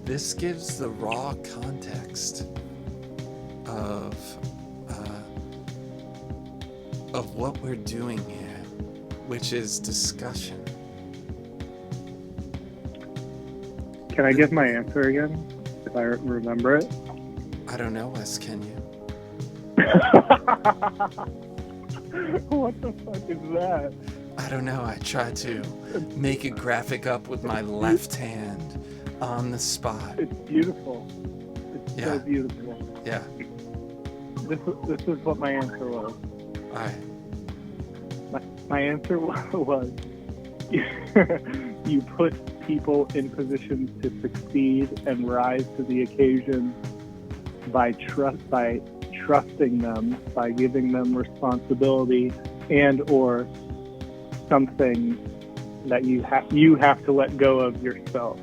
this gives the raw context of what we're doing here, which is discussion. Can I give my answer again, if I remember it? I don't know, Wes, can you? What the fuck is that? I don't know. I tried to make a graphic up with my left hand on the spot. It's beautiful. It's so beautiful. Yeah. This is what my answer was. All right. My answer was you put people in positions to succeed and rise to the occasion by trusting them, by giving them responsibility and or something that you have to let go of yourself.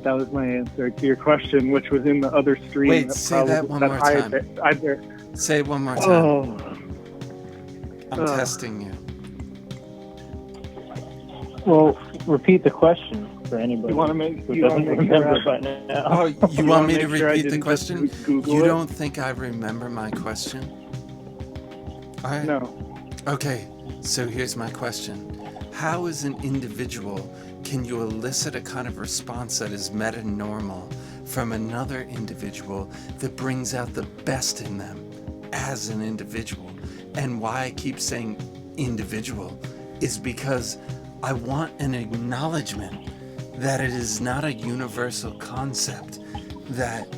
That was my answer to your question, which was in the other stream. Wait, say that one more time. Say it one more time. Oh. I'm testing you. Well, repeat the question for anybody who doesn't remember by now. Oh, you want me to sure repeat the question? Google You it? don't think I remember my question? All right. No. Okay, so here's my question. How, as an individual, can you elicit a kind of response that is meta-normal from another individual that brings out the best in them as an individual? And why I keep saying individual is because I want an acknowledgement that it is not a universal concept, that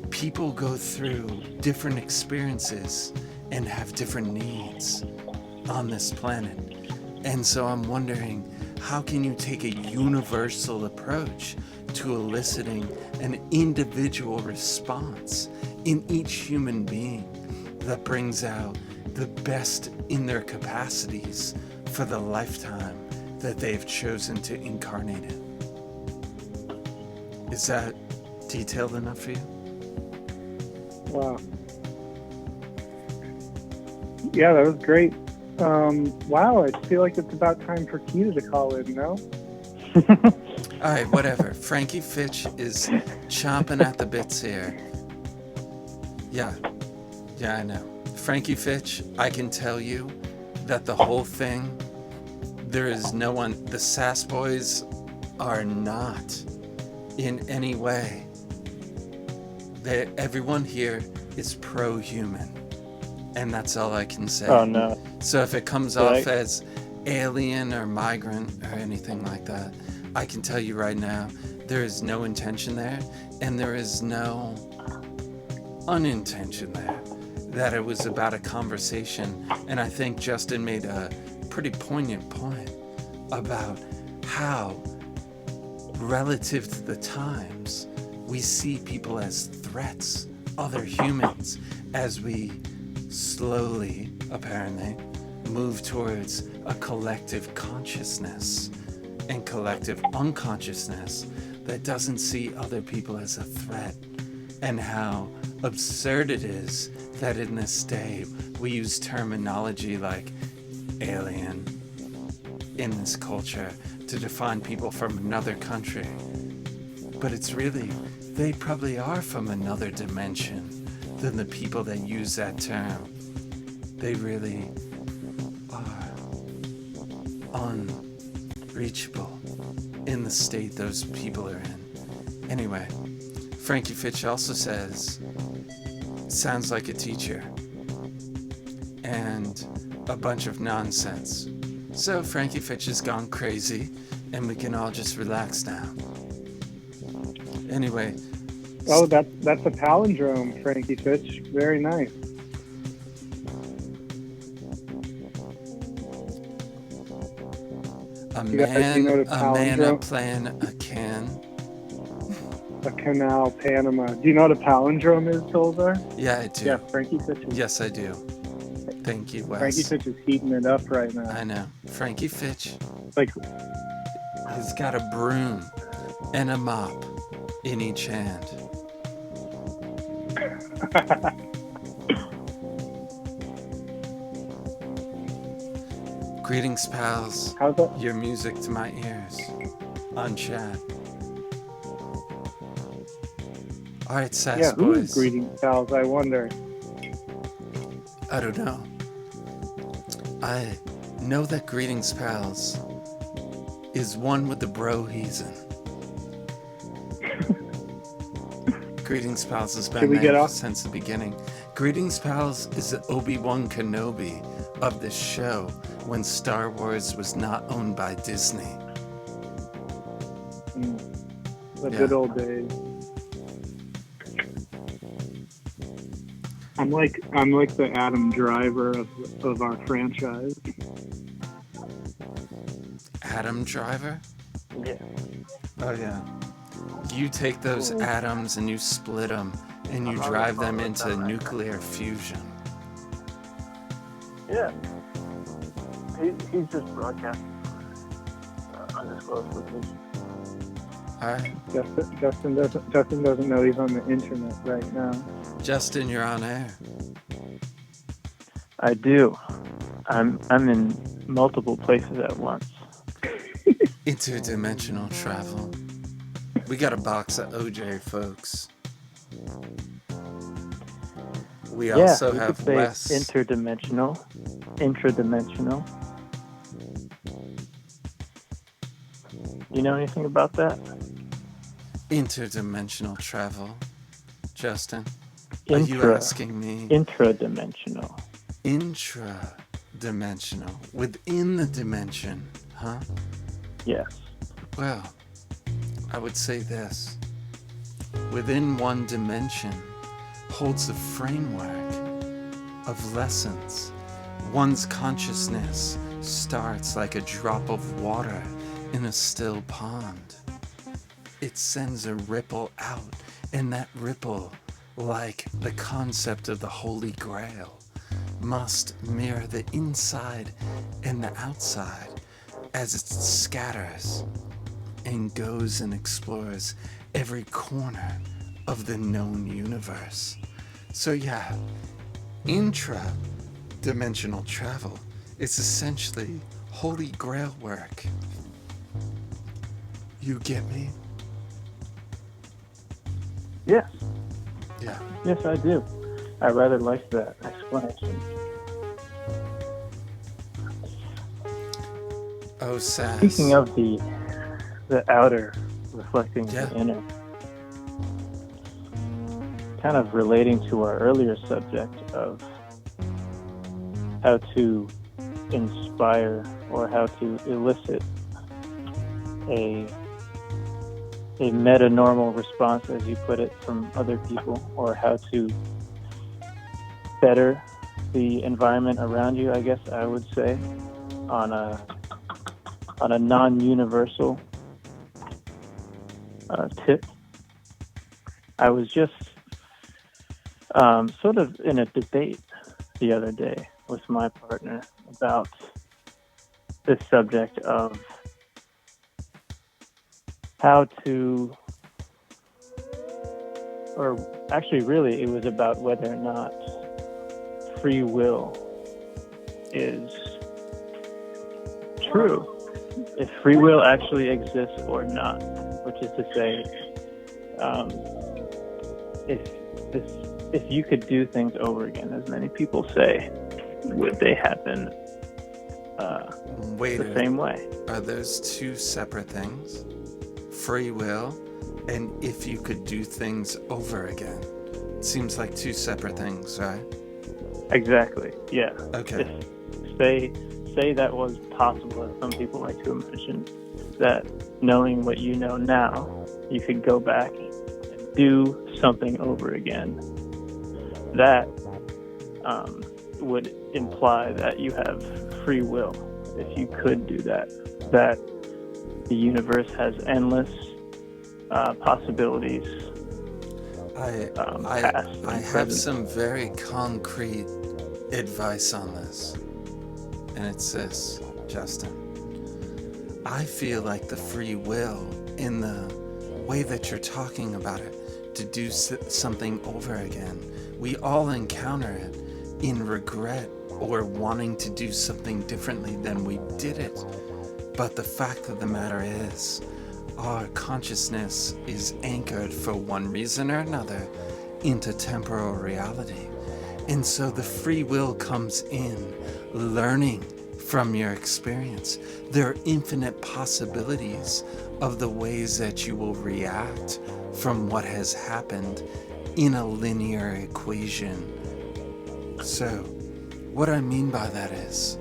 people go through different experiences and have different needs on this planet. And so I'm wondering, how can you take a universal approach to eliciting an individual response in each human being that brings out the best in their capacities for the lifetime that they've chosen to incarnate in? Is that detailed enough for you? Wow. Yeah, that was great. Wow, I feel like it's about time for Keita to call in, no? All right, whatever. Frankie Fitch is chomping at the bits here. Yeah, I know. Frankie Fitch, I can tell you that the whole thing, there is no one, the Sass Boys are not in any way. Everyone here is pro-human. And that's all I can say. Oh, no. So if it comes off as alien or migrant or anything like that, I can tell you right now, there is no intention there, and there is no unintention there, that it was about a conversation. And I think Justin made a pretty poignant point about how, relative to the times, we see people as threats, other humans, as we slowly, apparently, move towards a collective consciousness and collective unconsciousness that doesn't see other people as a threat, and how absurd it is that in this day we use terminology like alien in this culture to define people from another country. But it's really, they probably are from another dimension than the people that use that term. They really are unreachable in the state those people are in. Anyway, Frankie Fitch also says, sounds like a teacher and a bunch of nonsense. So Frankie Fitch has gone crazy and we can all just relax now. Anyway. Oh, that's a palindrome, Frankie Fitch. Very nice. A man, a plan, a can. A canal, Panama. Do you know what a palindrome is, Tollzar? Yeah, I do. Yeah, Frankie Fitch is... Yes, I do. Thank you, Wes. Frankie Fitch is heating it up right now. I know. Frankie Fitch has got a broom and a mop in each hand. Greetings, pals. How's that? Your music to my ears on chat. All right, Sass Yeah, who is Boys. Greetings Pals, I wonder? I don't know. I know that Greetings Pals is one with the bro-heathen. Greetings Pals has Should been we get there off? since the beginning. Greetings Pals is the Obi-Wan Kenobi of this show when Star Wars was not owned by Disney. The Yeah. good old days. I'm like the Adam Driver of our franchise. Adam Driver? Yeah. Oh yeah. You take those atoms and you split them and you drive them into nuclear fusion. Yeah. He's just broadcasting undisclosed location. All right. Justin doesn't know he's on the internet right now. Justin, you're on air. I do. I'm in multiple places at once. Interdimensional travel. We got a box of OJ, folks. We also we have could say Wes. intradimensional. You know anything about that? Interdimensional travel. Justin, are you asking me? Intradimensional. Intra-dimensional. Within the dimension, huh? Yes. Well, I would say this. Within one dimension holds the framework of lessons. One's consciousness starts like a drop of water in a still pond. It sends a ripple out, and that ripple, like the concept of the Holy Grail, must mirror the inside and the outside as it scatters and goes and explores every corner of the known universe. So yeah, intra-dimensional travel is essentially Holy Grail work. You get me? Yes. Yeah. Yes, I do. I rather like that explanation. Oh, Sass. Speaking of the outer reflecting Yeah. the inner, kind of relating to our earlier subject of how to inspire or how to elicit a meta-normal response, as you put it, from other people, or how to better the environment around you, I guess I would say, on a non-universal tip. I was just sort of in a debate the other day with my partner about this subject of how to, or actually really it was about whether or not free will is true, if free will actually exists or not, which is to say, if you could do things over again, as many people say, would they happen Wait the same way? Are those two separate things? Free will and if you could do things over again. It seems like two separate things, right? Exactly, yeah. Okay. Say that was possible, as some people like to imagine, that knowing what you know now, you could go back and do something over again. That would imply that you have free will if you could do that. That the universe has endless possibilities. I have some very concrete advice on this, and it's this, Justin. I feel like the free will, in the way that you're talking about it, to do something over again, we all encounter it in regret or wanting to do something differently than we did it. But the fact of the matter is, our consciousness is anchored for one reason or another into temporal reality. And so the free will comes in, learning from your experience. There are infinite possibilities of the ways that you will react from what has happened in a linear equation. So, what I mean by that is,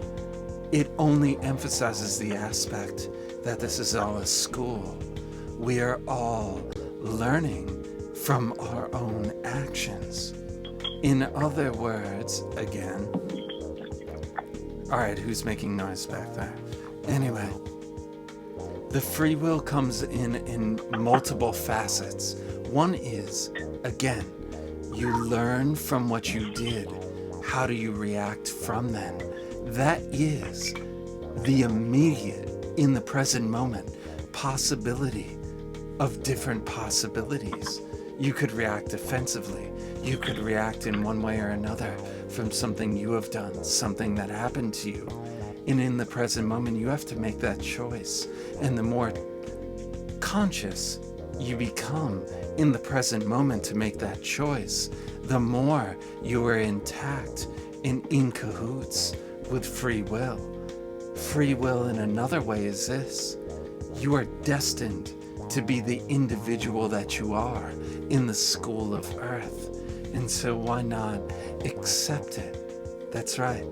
it only emphasizes the aspect that this is all a school. We are all learning from our own actions. In other words, again, all right, who's making noise back there? Anyway, the free will comes in multiple facets. One is, again, you learn from what you did. How do you react from then? That is the immediate, in the present moment, possibility of different possibilities. You could react defensively. You could react in one way or another from something you have done, something that happened to you. And in the present moment, you have to make that choice. And the more conscious you become in the present moment to make that choice, the more you are intact and in cahoots with free will. Free will in another way is this: you are destined to be the individual that you are in the school of Earth. And so why not accept it? That's right.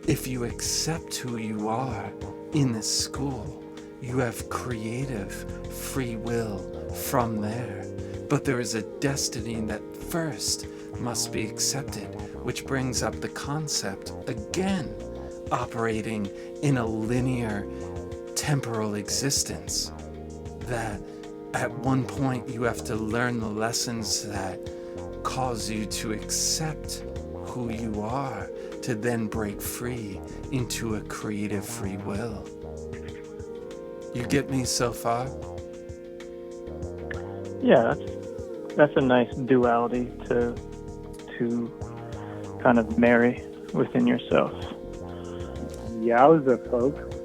If you accept who you are in this school, you have creative free will from there. But there is a destiny that first must be accepted, which brings up the concept, again, operating in a linear temporal existence, that at one point you have to learn the lessons that cause you to accept who you are, to then break free into a creative free will. You get me so far? Yeah, that's a nice duality to kind of marry within yourself. Yowza, folks.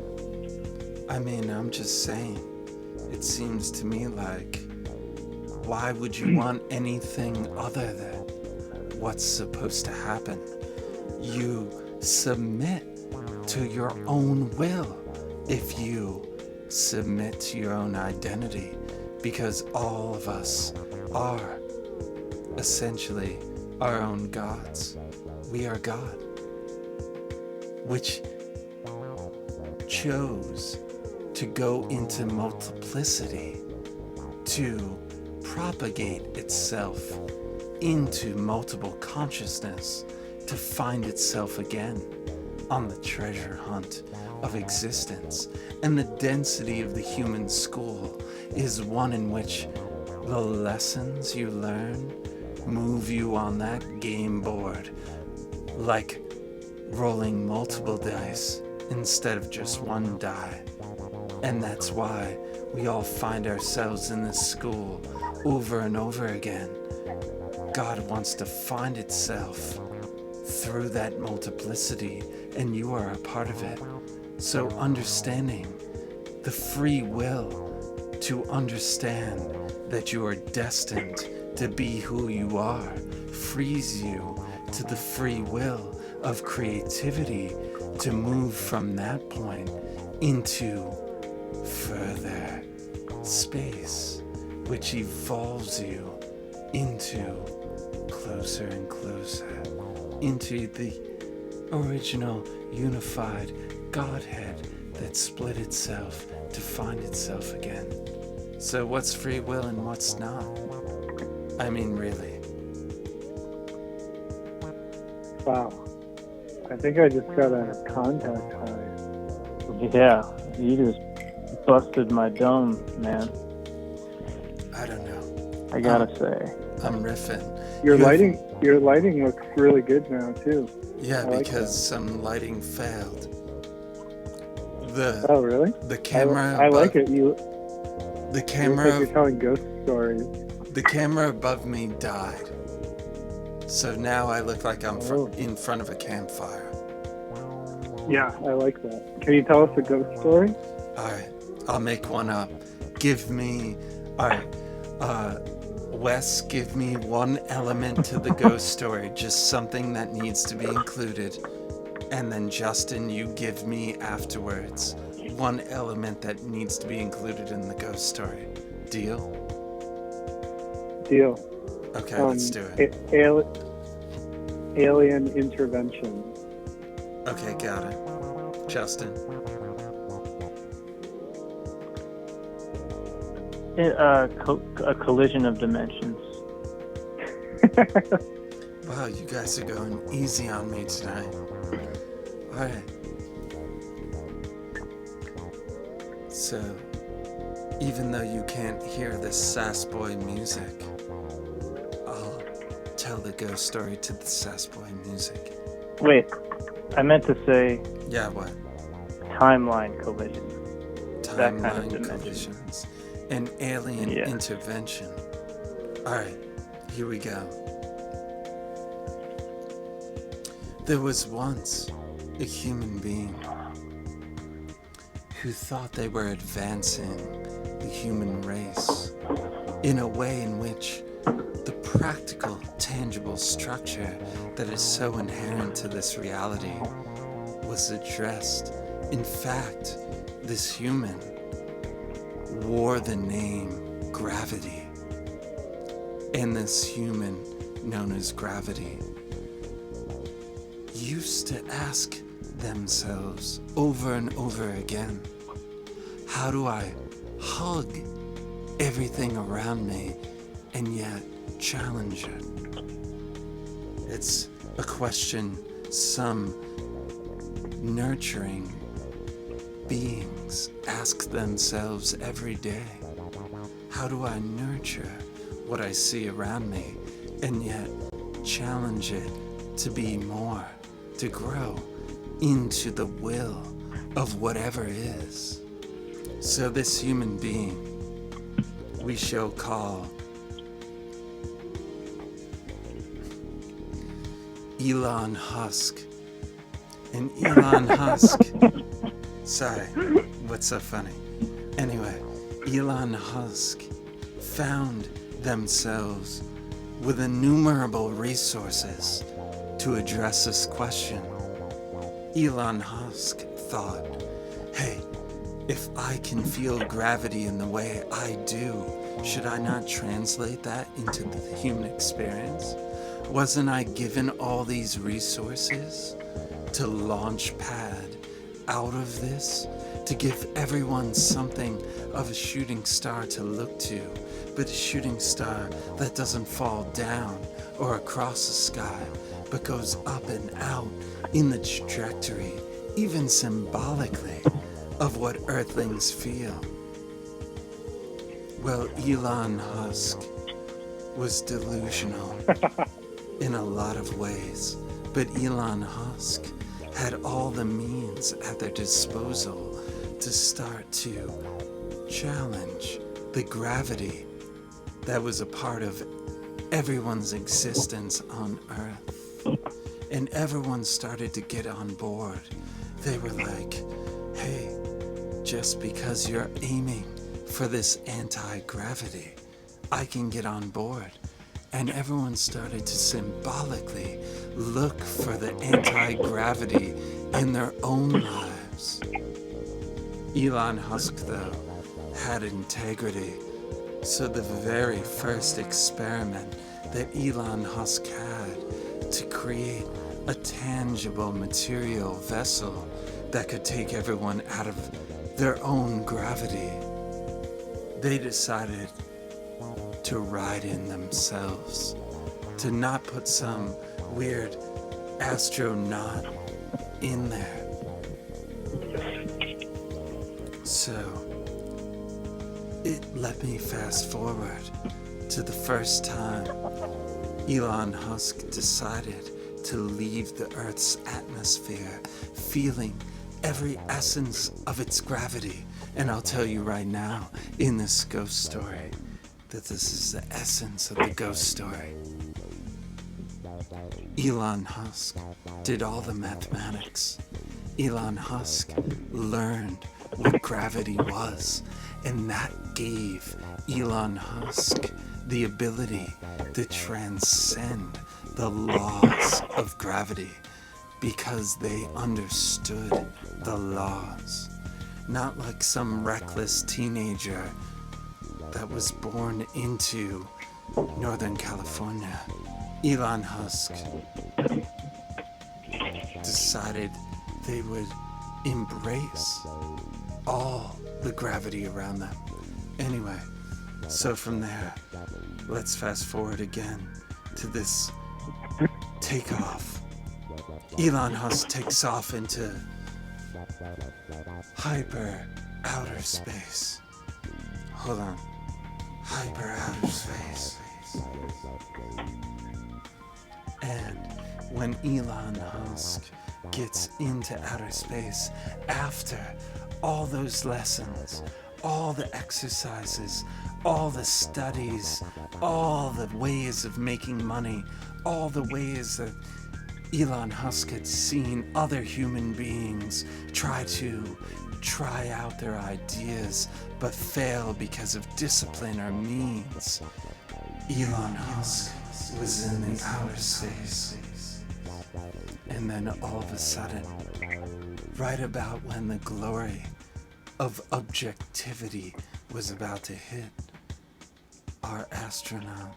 I mean, I'm just saying, it seems to me like, why would you want anything other than what's supposed to happen? You submit to your own will if you submit to your own identity, because all of us are essentially our own gods. We are God, which chose to go into multiplicity, to propagate itself into multiple consciousness, to find itself again on the treasure hunt of existence. And the density of the human school is one in which the lessons you learn move you on that game board, like rolling multiple dice instead of just one die. And that's why we all find ourselves in this school over and over again. God wants to find itself through that multiplicity, and you are a part of it. So understanding the free will to understand that you are destined to be who you are frees you to the free will of creativity to move from that point into further space, which evolves you into closer and closer into the original unified Godhead that split itself to find itself again. So what's free will and what's not? I mean, really. Wow. I think I just got a contact high. Yeah, you just busted my dome, man. I don't know. I gotta say. I'm riffing. Your lighting looks really good now too. Yeah, I because like some lighting failed. Oh, really? The camera. I like it. The It looks camera. like you're telling ghost stories. The camera above me died. So now I look like I'm in front of a campfire. Yeah, I like that. Can you tell us a ghost story? Alright, I'll make one up. give me, all right, Wes, give me one element to the ghost story, just something that needs to be included. And then Justin, you give me afterwards one element that needs to be included in the ghost story. Deal? Deal. Okay, let's do it. Alien intervention. Okay, got it. Justin? A collision of dimensions. Wow, you guys are going easy on me tonight. Alright. So, even though you can't hear the Sass Boy music, I'll tell the ghost story to the Sass Boy music. Wait, I meant to say Yeah, what? timeline collision. That kind of Timeline dimension. collisions. An alien Yeah. intervention. Alright, here we go. There was once a human being who thought they were advancing the human race in a way in which the practical, tangible structure that is so inherent to this reality was addressed. In fact, this human wore the name Gravity. And this human, known as Gravity, used to ask themselves over and over again, how do I hug everything around me and yet challenge it? It's a question some nurturing beings ask themselves every day. How do I nurture what I see around me and yet challenge it to be more, to grow into the will of whatever is? So this human being we shall call Elon Husk. And Elon Husk, sorry, what's so funny? Anyway, Elon Husk found themselves with innumerable resources to address this question. Elon Husk thought, hey, if I can feel gravity in the way I do, should I not translate that into the human experience? Wasn't I given all these resources to launch pad out of this, to give everyone something of a shooting star to look to, but a shooting star that doesn't fall down or across the sky, but goes up and out in the trajectory, even symbolically, of what earthlings feel? Well, Elon Husk was delusional in a lot of ways, but Elon Husk had all the means at their disposal to start to challenge the gravity that was a part of everyone's existence on Earth. And everyone started to get on board. They were like, hey, just because you're aiming for this anti-gravity, I can get on board. And everyone started to symbolically look for the anti-gravity in their own lives. Elon Husk, though, had integrity. So the very first experiment that Elon Husk had to create a tangible material vessel that could take everyone out of their own gravity, they decided to ride in themselves, to not put some weird astronaut in there. So it let me fast forward to the first time Elon Husk decided to leave the Earth's atmosphere, feeling every essence of its gravity. And I'll tell you right now, in this ghost story, that this is the essence of the ghost story. Elon Husk did all the mathematics. Elon Husk learned what gravity was, And that gave Elon Musk the ability to transcend the laws of gravity because they understood the laws. Not like some reckless teenager that was born into Northern California. Elon Musk decided they would embrace all the gravity around them. Anyway, so from there, let's fast forward again to this takeoff. Elon Musk takes off into hyper outer space. Hold on. Hyper outer space. And when Elon Musk gets into outer space, after all those lessons, all the exercises, all the studies, all the ways of making money, all the ways that Elon Musk had seen other human beings try out their ideas but fail because of discipline or means, Elon Musk was in the outer space. And then all of a sudden, right about when the glory of objectivity was about to hit our astronaut,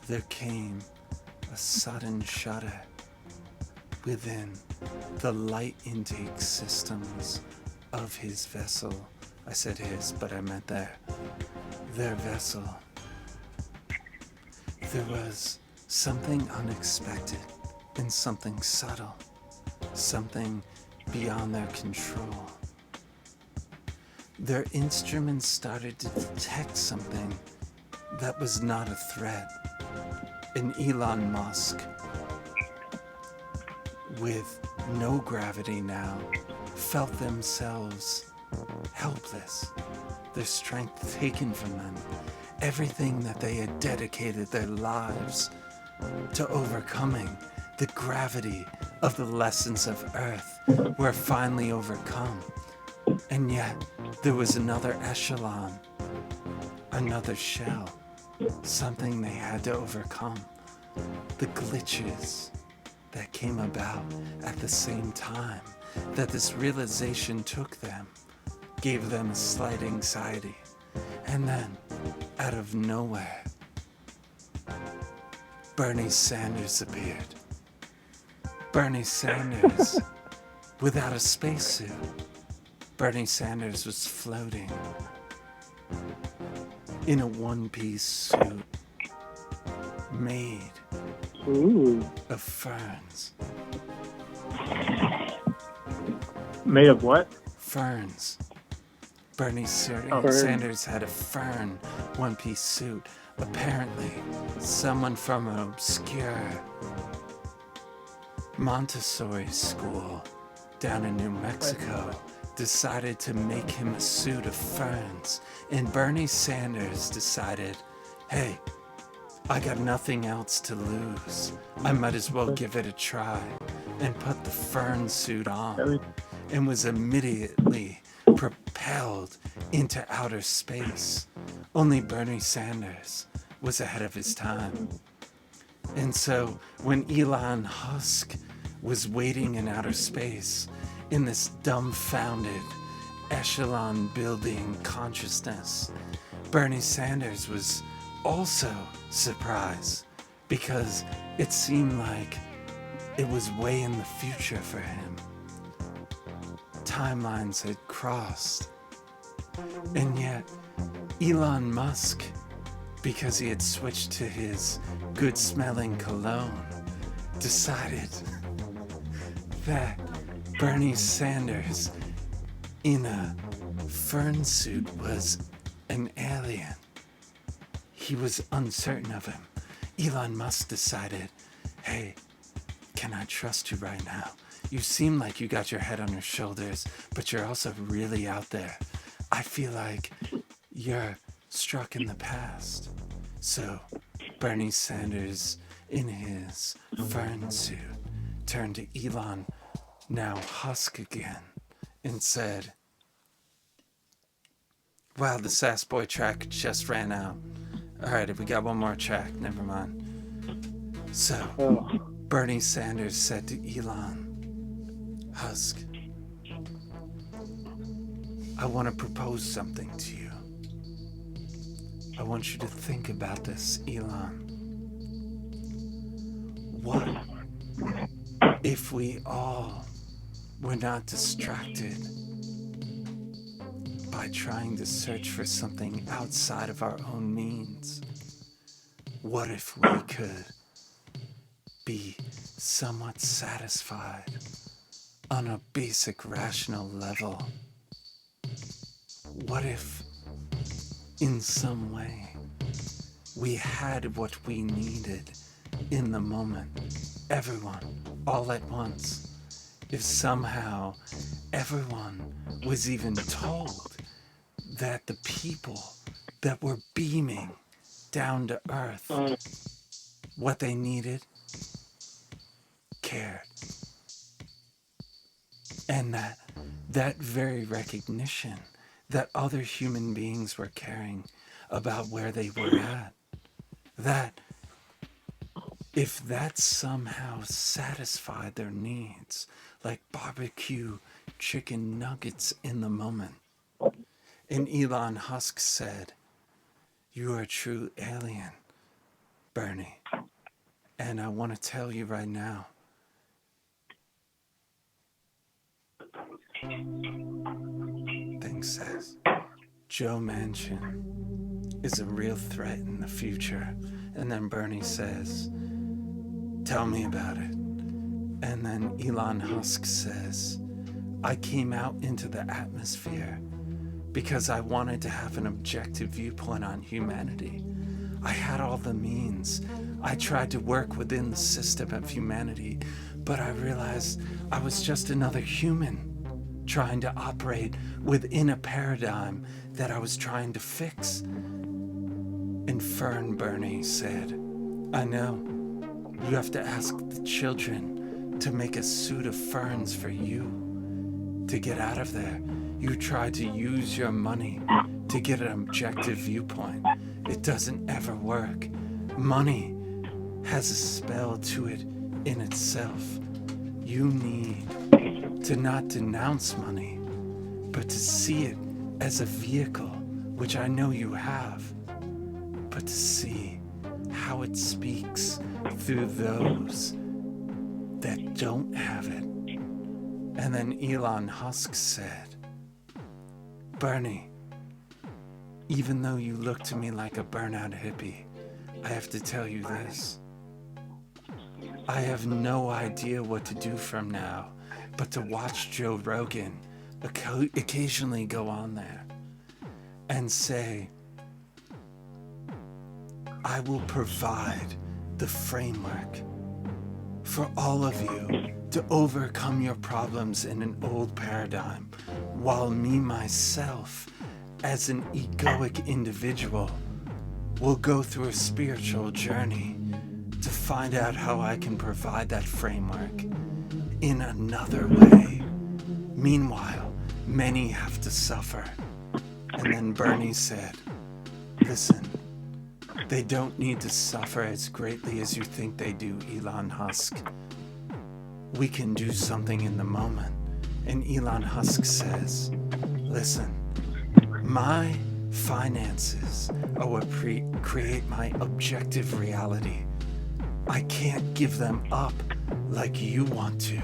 there came a sudden shudder within the light intake systems of his vessel. I said his, but I meant their vessel. There was something unexpected and something subtle, something beyond their control. Their instruments started to detect something that was not a threat. And Elon Musk, with no gravity now, felt themselves helpless, their strength taken from them. Everything that they had dedicated their lives to overcoming, the gravity of the lessons of Earth, were finally overcome. And yet, there was another echelon, another shell, something they had to overcome. The glitches that came about at the same time that this realization took them gave them a slight anxiety. And then, out of nowhere, Bernie Sanders appeared. Bernie Sanders without a spacesuit. Bernie Sanders was floating in a one-piece suit made of ferns. Made of what? Ferns. Bernie Fern. Sanders had a fern one-piece suit. Apparently, someone from an obscure Montessori school down in New Mexico decided to make him a suit of ferns. And Bernie Sanders decided, hey, I got nothing else to lose. I might as well give it a try, and put the fern suit on, and was immediately propelled into outer space. Only Bernie Sanders was ahead of his time. And so when Elon Musk was waiting in outer space in this dumbfounded echelon building consciousness, Bernie Sanders was also surprised because it seemed like it was way in the future for him. Timelines had crossed. And yet, Elon Musk, because he had switched to his good-smelling cologne, decided that Bernie Sanders in a fern suit was an alien. He was uncertain of him. Elon Musk decided, hey, can I trust you right now? You seem like you got your head on your shoulders, but you're also really out there. I feel like you're struck in the past. So Bernie Sanders, in his fern suit, turned to Elon, now Musk again, and said, Wow, the Sass Boy track just ran out. Alright, we got one more track. Never mind. So, Bernie Sanders said to Elon Musk, I want to propose something to you. I want you to think about this, Elon. What if we all were not distracted by trying to search for something outside of our own means? What if we could be somewhat satisfied on a basic rational level? What if, in some way, we had what we needed in the moment, everyone, all at once? If somehow everyone was even told that the people that were beaming down to earth, what they needed, cared. And that very recognition that other human beings were caring about where they were at, that if that somehow satisfied their needs, like barbecue chicken nuggets in the moment. And Elon Musk said, you are a true alien, Bernie. And I want to tell you right now, thanks, Sass, Joe Manchin is a real threat in the future. And then Bernie says, tell me about it. And then Elon Musk says, I came out into the atmosphere because I wanted to have an objective viewpoint on humanity. I had all the means. I tried to work within the system of humanity, but I realized I was just another human trying to operate within a paradigm that I was trying to fix. And Fern Bernie said, I know, you have to ask the children to make a suit of ferns for you to get out of there. You try to use your money to get an objective viewpoint. It doesn't ever work. Money has a spell to it in itself. You need to not denounce money, but to see it as a vehicle, which I know you have, but to see how it speaks through those that don't have it. And then Elon Musk said, Bernie, even though you look to me like a burnout hippie, I have to tell you this. I have no idea what to do from now but to watch Joe Rogan occasionally go on there and say, I will provide the framework for all of you to overcome your problems in an old paradigm, while me, myself, as an egoic individual, will go through a spiritual journey to find out how I can provide that framework in another way. Meanwhile, many have to suffer. And then Bernie said, listen, they don't need to suffer as greatly as you think they do, Elon Musk. We can do something in the moment. And Elon Musk says, listen, my finances are what create my objective reality. I can't give them up like you want to.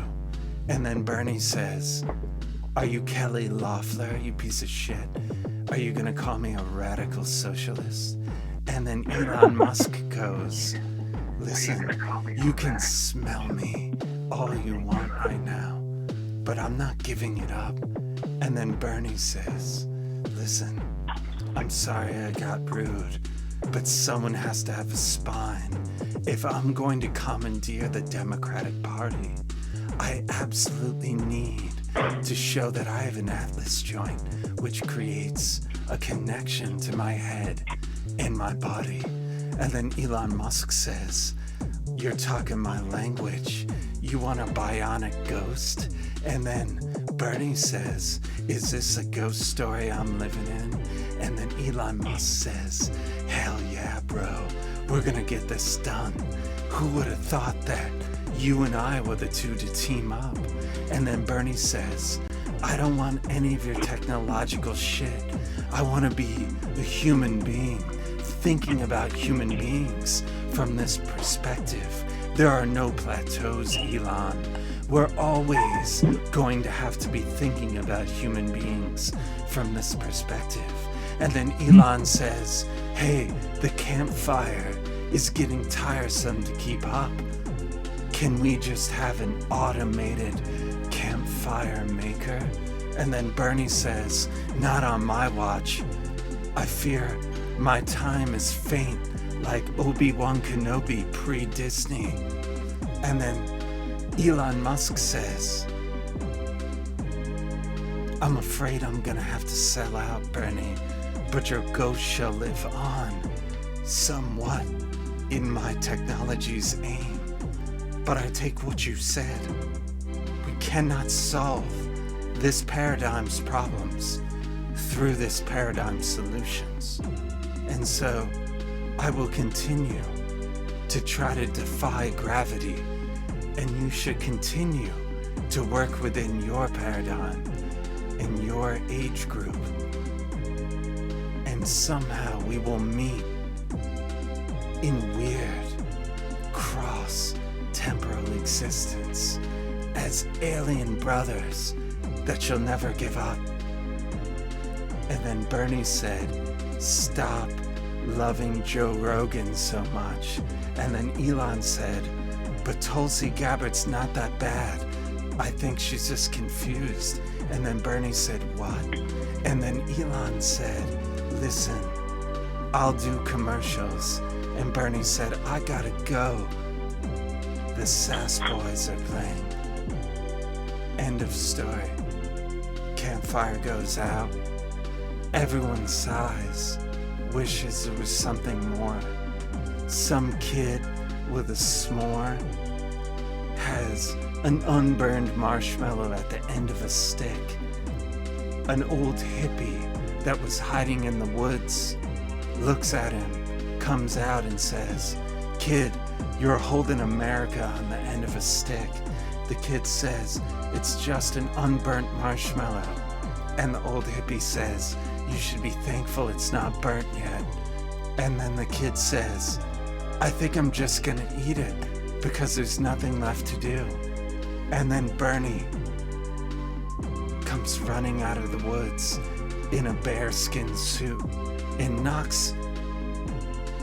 And then Bernie says, are you Kelly Loeffler, you piece of shit? Are you gonna call me a radical socialist? And then Elon Musk goes, listen, you can smell me all you want right now, but I'm not giving it up. And then Bernie says, listen, I'm sorry I got rude, but someone has to have a spine. If I'm going to commandeer the Democratic Party, I absolutely need to show that I have an atlas joint, which creates a connection to my head and my body. And then Elon Musk says, you're talking my language. You want a bionic ghost? And then Bernie says, is this a ghost story I'm living in? Elon Musk says, hell yeah, bro, we're gonna get this done. Who would have thought that you and I were the two to team up? And then Bernie says, I don't want any of your technological shit. I want to be a human being, thinking about human beings from this perspective. There are no plateaus, Elon. We're always going to have to be thinking about human beings from this perspective. And then Elon says, hey, the campfire is getting tiresome to keep up. Can we just have an automated campfire maker? And then Bernie says, not on my watch. I fear my time is faint, like Obi-Wan Kenobi pre-Disney. And then Elon Musk says, I'm afraid I'm gonna have to sell out, Bernie, but your ghost shall live on, somewhat, in my technology's aim. But I take what you said. We cannot solve this paradigm's problems through this paradigm's solutions. And so I will continue to try to defy gravity, and you should continue to work within your paradigm in your age group. And somehow we will meet in weird cross-temporal existence as alien brothers that you'll never give up. And then Bernie said, stop loving Joe Rogan so much. And then Elon said, but Tulsi Gabbard's not that bad. I think she's just confused. And then Bernie said, what? And then Elon said, listen, I'll do commercials. And Bernie said, I gotta go. The Sass Boys are playing. End of story. Campfire goes out. Everyone sighs, wishes there was something more. Some kid with a s'more has an unburned marshmallow at the end of a stick. An old hippie that was hiding in the woods looks at him, comes out and says, kid, you're holding America on the end of a stick. The kid says, it's just an unburnt marshmallow. And the old hippie says, you should be thankful it's not burnt yet. And then the kid says, I think I'm just gonna eat it because there's nothing left to do. And then Bernie comes running out of the woods in a bearskin suit and knocks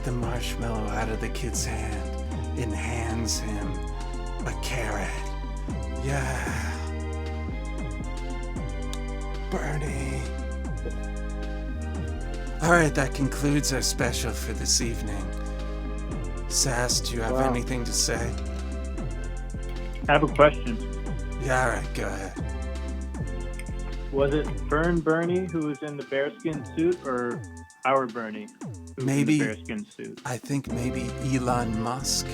the marshmallow out of the kid's hand and hands him a carrot. Yeah. Bernie. Alright, that concludes our special for this evening. Sass, do you have anything to say? I have a question. Yeah, alright, go ahead. Was it Bernie who was in the bearskin suit, or our Bernie who was in the bearskin suit? I think maybe Elon Musk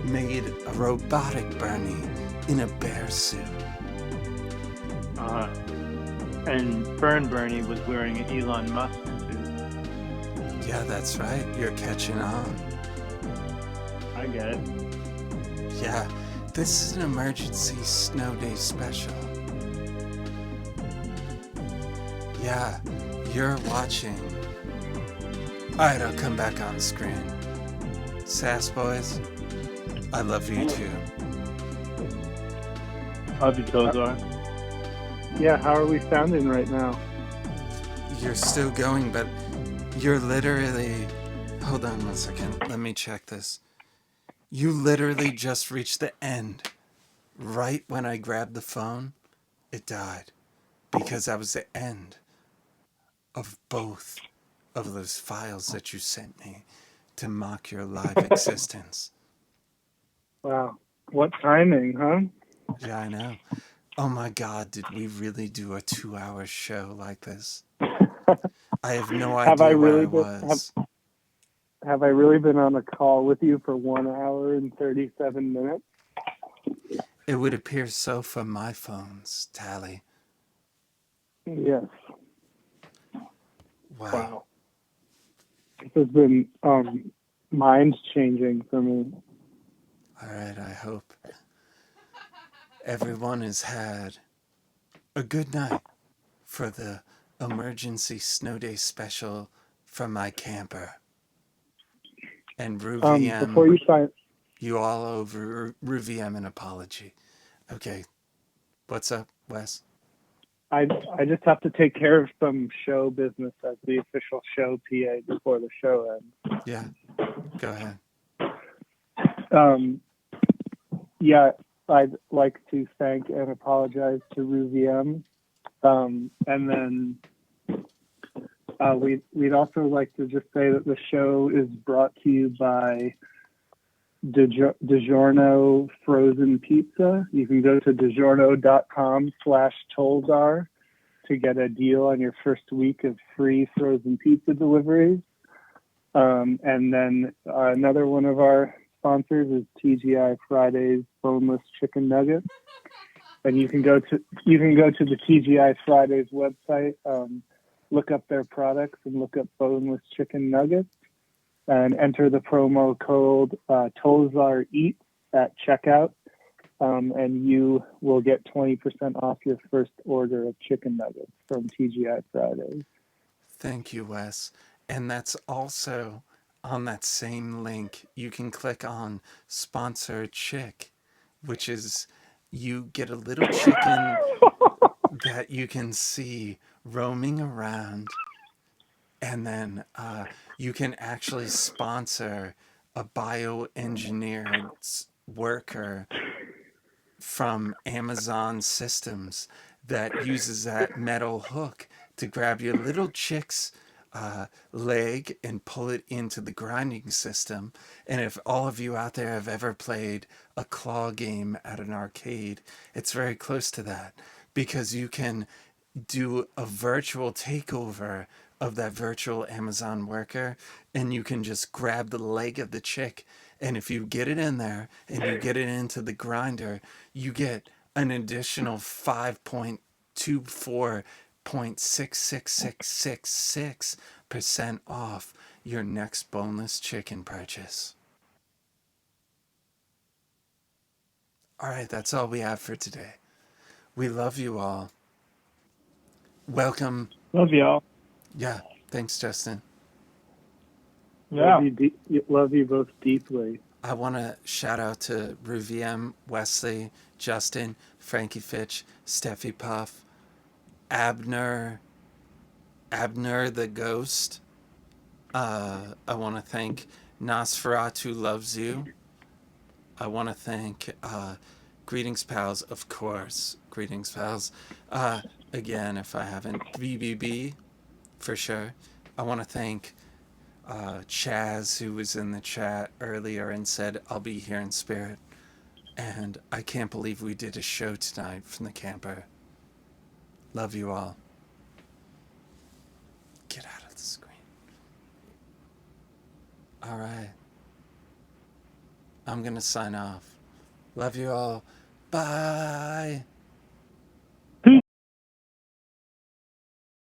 made a robotic Bernie in a bear suit. And Bernie was wearing an Elon Musk suit. Yeah, that's right. You're catching on. I get it. Yeah, this is an emergency snow day special. Yeah, you're watching. Alright, I'll come back on screen. Sass Boys, I love you too. Love you, Tollzar. Yeah, how are we sounding right now? You're still going, but you're literally... Hold on 1 second. Let me check this. You literally just reached the end. Right when I grabbed the phone, it died. Because that was the end of both of those files that you sent me to mock your live existence. Wow. What timing, huh? Yeah, I know. Oh my God, did we really do a 2-hour show like this? I have no idea where I was. Have I really been on a call with you for 1 hour and 37 minutes? It would appear so from my phone's tally. Yes. Wow. This has been mind changing for me. All right, I hope everyone has had a good night for the emergency snow day special from my camper. And Before RuVM, you sign, you all owe RuVM an apology. Okay, what's up, Wes? I just have to take care of some show business as the official show PA before the show ends. Yeah, go ahead. Yeah, I'd like to thank and apologize to RuVM. And then we'd also like to just say that the show is brought to you by DiGiorno Frozen Pizza. You can go to DiGiorno.com/Tollzar to get a deal on your first week of free frozen pizza deliveries. And then another one of our sponsors is TGI Fridays Boneless Chicken Nuggets. And you can go to the TGI Fridays website, look up their products, and look up boneless chicken nuggets, and enter the promo code Tollzar Eat at checkout, and you will get 20% off your first order of chicken nuggets from TGI Fridays. Thank you, Wes. And that's also on that same link. You can click on Sponsor Chick, which is you get a little chicken that you can see roaming around, and then you can actually sponsor a bioengineered worker from Amazon systems that uses that metal hook to grab your little chick's leg and pull it into the grinding system. And if all of you out there have ever played a claw game at an arcade, it's very close to that, because you can do a virtual takeover of that virtual Amazon worker, and you can just grab the leg of the chick, and if you get it in there and you get it into the grinder, you get an additional 5.24.66666% off your next boneless chicken purchase. All right, that's all we have for today. We love you all. Welcome. Love y'all. Yeah, thanks, Justin. Yeah. Love you both deeply. I want to shout out to RuVM, Wesley, Justin, Frankie Fitch, Steffi Puff, Abner the Ghost. I want to thank Nosferatu Loves You. I want to thank Greetings Pals, of course. Greetings Pals. Again, if I haven't, BBB, for sure. I want to thank Chaz, who was in the chat earlier and said, I'll be here in spirit. And I can't believe we did a show tonight from the camper. Love you all. Get out of the screen. All right. I'm going to sign off. Love you all. Bye.